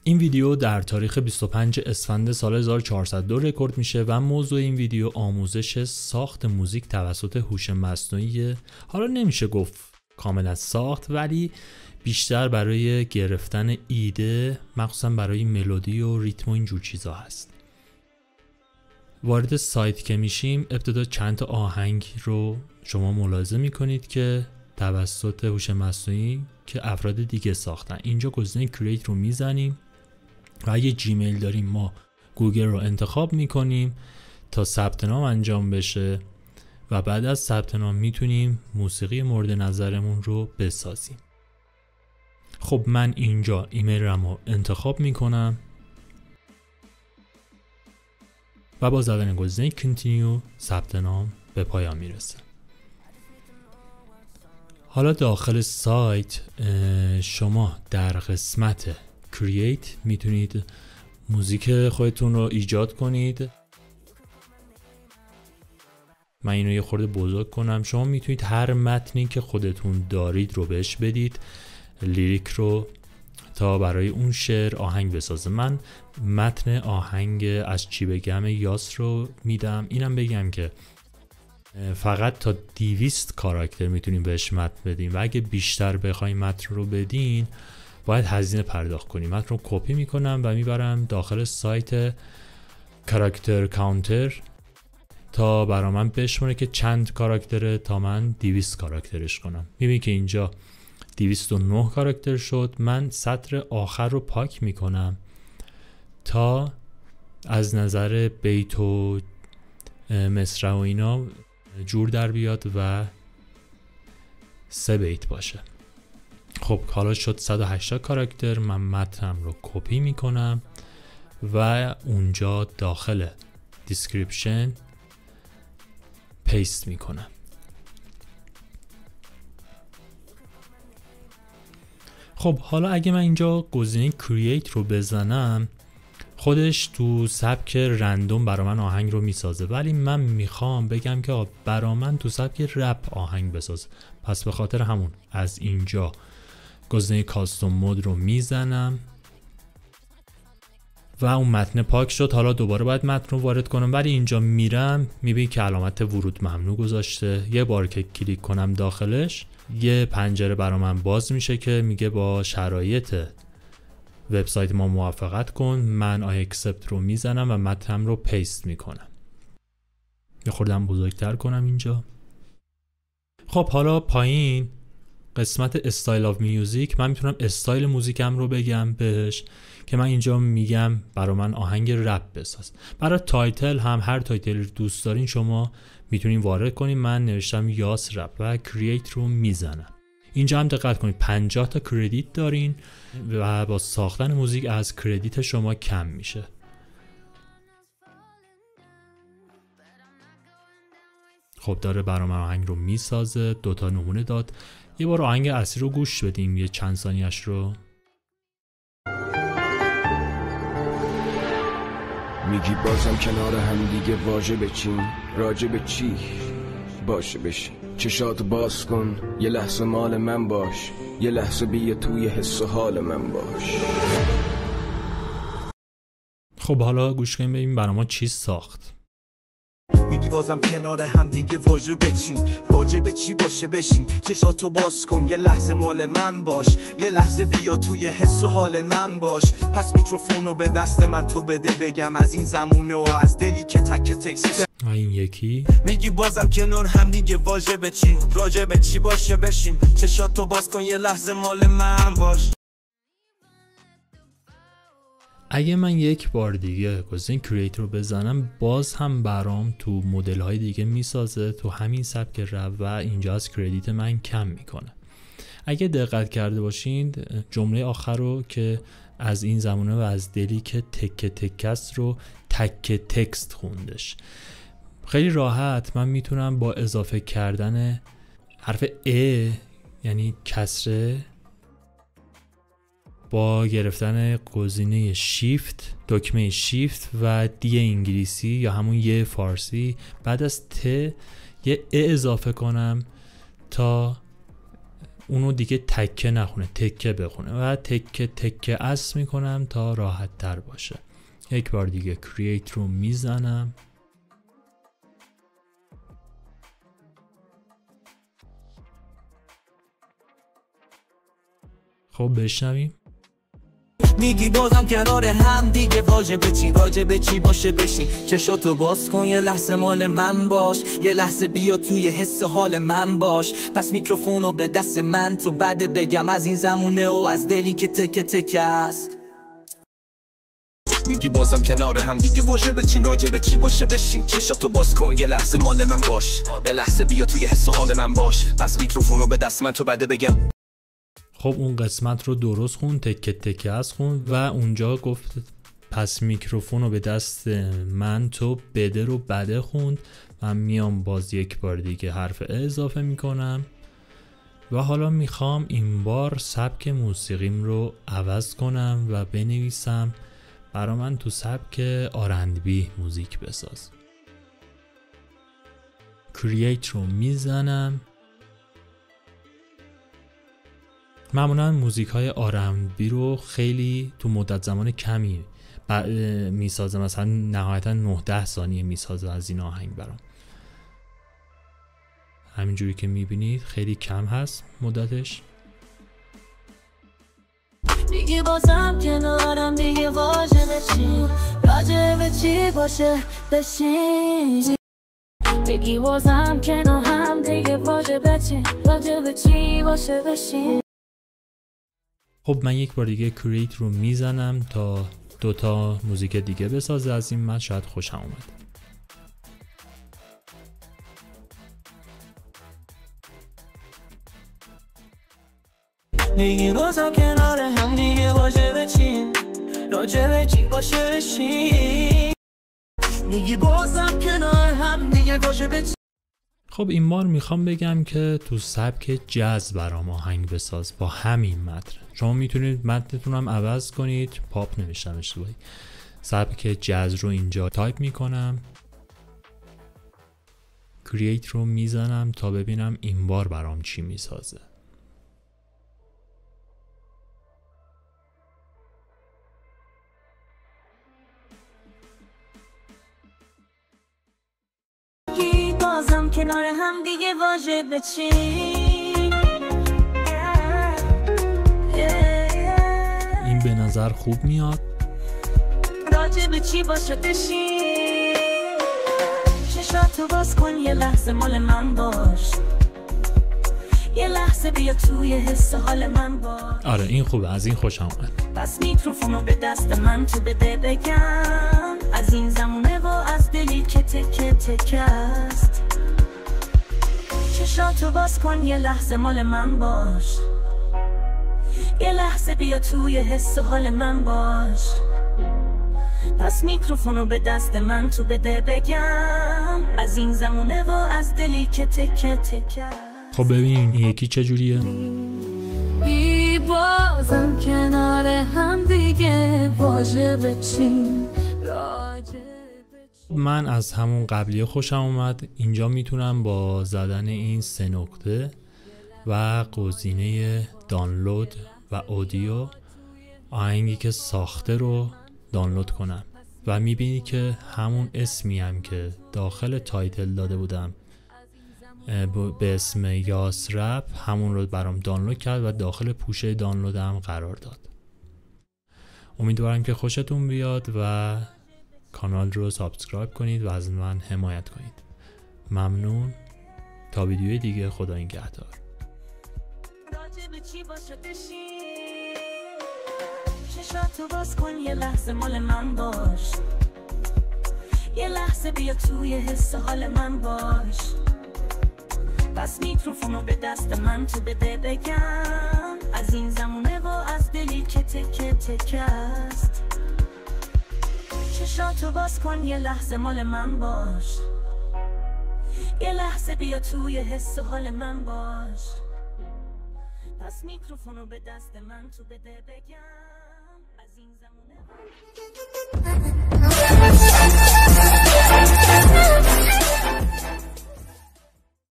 این ویدیو در تاریخ 25 اسفند سال 1402 رکورد میشه و موضوع این ویدیو آموزش ساخت موزیک توسط هوش مصنوعی. حالا نمیشه گفت کاملا ساخت، ولی بیشتر برای گرفتن ایده، مخصوصا برای ملودی و ریتم و اینجور چیزا هست. وارد سایت که میشیم ابتدا چند تا آهنگ رو شما ملاحظه میکنید که توسط هوش مصنوعی که افراد دیگه ساختن. اینجا گزینه کرییت رو میزنیم و اگه جیمیل داریم ما گوگل رو انتخاب میکنیم تا ثبت نام انجام بشه و بعد از ثبت نام میتونیم موسیقی مورد نظرمون رو بسازیم. خب من اینجا ایمیل رو انتخاب میکنم و با زدن گزینه کانتینیو ثبت نام به پایان میرسه. حالا داخل سایت شما در قسمت کرییت میتونید موزیک خودتون رو ایجاد کنید. من اینو یه خورده بزرگ کنم. شما میتونید هر متنی که خودتون دارید رو بهش بدید لیریک رو تا برای اون شعر آهنگ بسازه. من متن آهنگ از چی بگم یاس رو میدم. اینم بگم که فقط تا 200 کاراکتر میتونیم بهش متن بدیم و اگه بیشتر بخوایم متن رو بدین باید هزینه پرداخت کنیم. متن رو کپی میکنم و میبرم داخل سایت کاراکتر کاونتر تا برا من بشماره که چند کاراکتره تا من 200 کاراکترش کنم. میبینی که اینجا 209 کاراکتر شد. من سطر آخر رو پاک میکنم تا از نظر بیت و مصرع و اینا جور در بیاد و 3 بیت باشه. خب حالا شد 180 کاراکتر. من متنم رو کپی میکنم و اونجا داخل دیسکریپشن پیست میکنم. خب حالا اگه من اینجا گزینه کرییت رو بزنم خودش تو سبک رندوم برا من آهنگ رو میسازه، ولی من میخوام بگم که برا من تو سبک رپ آهنگ بساز. پس به خاطر همون از اینجا گزینه کاستوم مود رو میزنم و اون متن پاک شد. حالا دوباره باید متن رو وارد کنم، ولی اینجا میرم میبینی که علامت ورود ممنوع گذاشته. یه بار که کلیک کنم داخلش یه پنجره برا من باز میشه که میگه با شرایط وبسایت ما موافقت کن. من آی اکسپت رو میزنم و متنم رو پیست میکنم. یه خوردم بزرگتر کنم اینجا. خب حالا پایین قسمت استایل آف میوزیک من میتونم استایل موزیکم رو بگم بهش که من اینجا میگم برا من آهنگ رپ بساز. برای تایتل هم هر تایتل دوست دارین شما میتونین وارد کنین. من نوشتم یاس رپ و کرییت رو میزنم. اینجا هم دقت کنید 50 تا کردیت دارین و با ساختن موزیک از کردیت شما کم میشه. خب داره برای من آهنگ رو میسازه. 2 تا نمونه داد. یه بار آهنگ اصلی رو گوش بدیم یه چند ثانیه‌اش رو. میگی بازم کنار هم دیگه واژه بچین، راجع به چی باشه بشین، چشاتو باز کن یه لحظه مال من باش، یه لحظه بیا توی حس و حال من باش. خب حالا گوش کنیم ببینیم برای ما چی ساخت. میگی بازم کنار هم دیگه واژه بچین، واژه به چی باشه بشین، چشاتو باز کن یه لحظه مال من باش، یه لحظه بیا توی حس و حال من باش. پس میکروفونو به دست من تو بده بگم از این زمونه و از دلی که تک تکست. این یکی میگی بازم کنار هم دیگه واژه بچین، راجع به چی باشه بشین، چشاتو باز کن یه لحظه مال من باش. اگه من یک بار دیگه گزینه کرییت رو بزنم باز هم برام تو مدل های دیگه میسازه تو همین سبک رپ و اینجا از کردیت من کم میکنه. اگه دقت کرده باشین جمله آخر رو که از این زمانه و از دلی که تک تکست رو تک تکست خوندش. خیلی راحت من میتونم با اضافه کردن حرف ا یعنی کسره با گرفتن گزینه شیفت، دکمه شیفت و دی انگلیسی یا همون یه فارسی بعد از ت یه ا اضافه کنم تا اونو دیگه تکه نخونه، تکه بخونه و تکه تکه اس میکنم تا راحت تر باشه. یک بار دیگه کرییت رو میزنم. خب بشنویم. میگی بازم کنار هم دیگه واجبه چی باشه بشین چشاتو باز کن یه لحظه مال من باش یه لحظه بیا توی حس حال من باش پس میکروفونو به دست من تو بعد بگم از این زمونه و از دلی که تکه تکه است میگی بازم کنار هم دیگه واجبه چی باشه بشین چشاتو باز کن یه لحظه مال من باش یه لحظه بیا توی حس حال من باش پس میکروفونو به دست من تو بعد بگم. خب اون قسمت رو درست خون، تکه تکه از خون و اونجا گفت پس میکروفون رو به دست من تو بده رو بده خوند. من میام باز یک بار دیگه حرف اضافه میکنم و حالا میخوام این بار سبک موسیقیم رو عوض کنم و بنویسم برا من تو سبک R&B موزیک بساز. کرییت رو میزنم. معمولا موزیک های R&B رو خیلی تو مدت زمان کمی میسازه، مثلا نهایتا 9-10 ثانیه میسازه از این آهنگ برام. همینجوری که میبینید خیلی کم هست مدتش. دیگه بازم کنارم دیگه واجبه چی راجبه چی باشه بشین بگی بازم کنارم دیگه واجبه چی راجبه چی باشه بشین. خب من یک بار دیگه کرییت رو میزنم تا 2 موزیک دیگه بسازه از این من، شاید خوشم اومد. میگی بازم کنار هم دیگه واجبه چی راجبه چی باشه بشین میگی بازم کنار هم دیگه واجبه چی. خب این بار میخوام بگم که تو سبک جاز برام آهنگ بساز با همین متن. شما میتونید متنتون هم عوض کنید، پاپ نوشتم اشتباهی. سبک جاز رو اینجا تایپ میکنم، کرییت رو میزنم تا ببینم این بار برام چی میسازه. بازم کنار هم دیگه واجبه چی این به نظر خوب میاد. راجبه چی باشه بشین چشاتو باز کن یه لحظه مال من باش یه لحظه بیا توی حس حال من باش. آره این خوبه، از این خوشم اومد. پس میکروفونو به دست من تو بده بگم از این زمونه و از دلی که تکه تکه است چشاتو باز کن یه لحظه مال من باش یه لحظه بیا توی حس حال من باش پس میکروفونو به دست من تو بده بگم از این زمونه و از دلی که تکه تکه است. خب ببین این یکی چجوریه؟ بی بازم کنار هم دیگه واجبه چی من از همون قبلی خوشم اومد. اینجا میتونم با زدن این 3 نقطه و گزینه دانلود و اودیو آهنگی که ساخته رو دانلود کنم و میبینی که همون اسمی هم که داخل تایتل داده بودم به اسم یاس رپ همون رو برام دانلود کرد و داخل پوشه دانلود هم قرار داد. امیدوارم که خوشتون بیاد و کانال رو سابسکرایب کنید و از من حمایت کنید. ممنون. تا ویدیوی دیگه، خدا نگهدار. چشاتو باز کن یه لحظه مال من باش یه لحظه بیا توی حس حال من باش پس میکروفونو به دست من تو بده بگم از این زمونه و از دلی که تکه تکه است چشاتو باز کن یه لحظه مال من باش یه لحظه بیا توی حس حال من باش پس میکروفونو به دست من تو بده بگم از این زمونه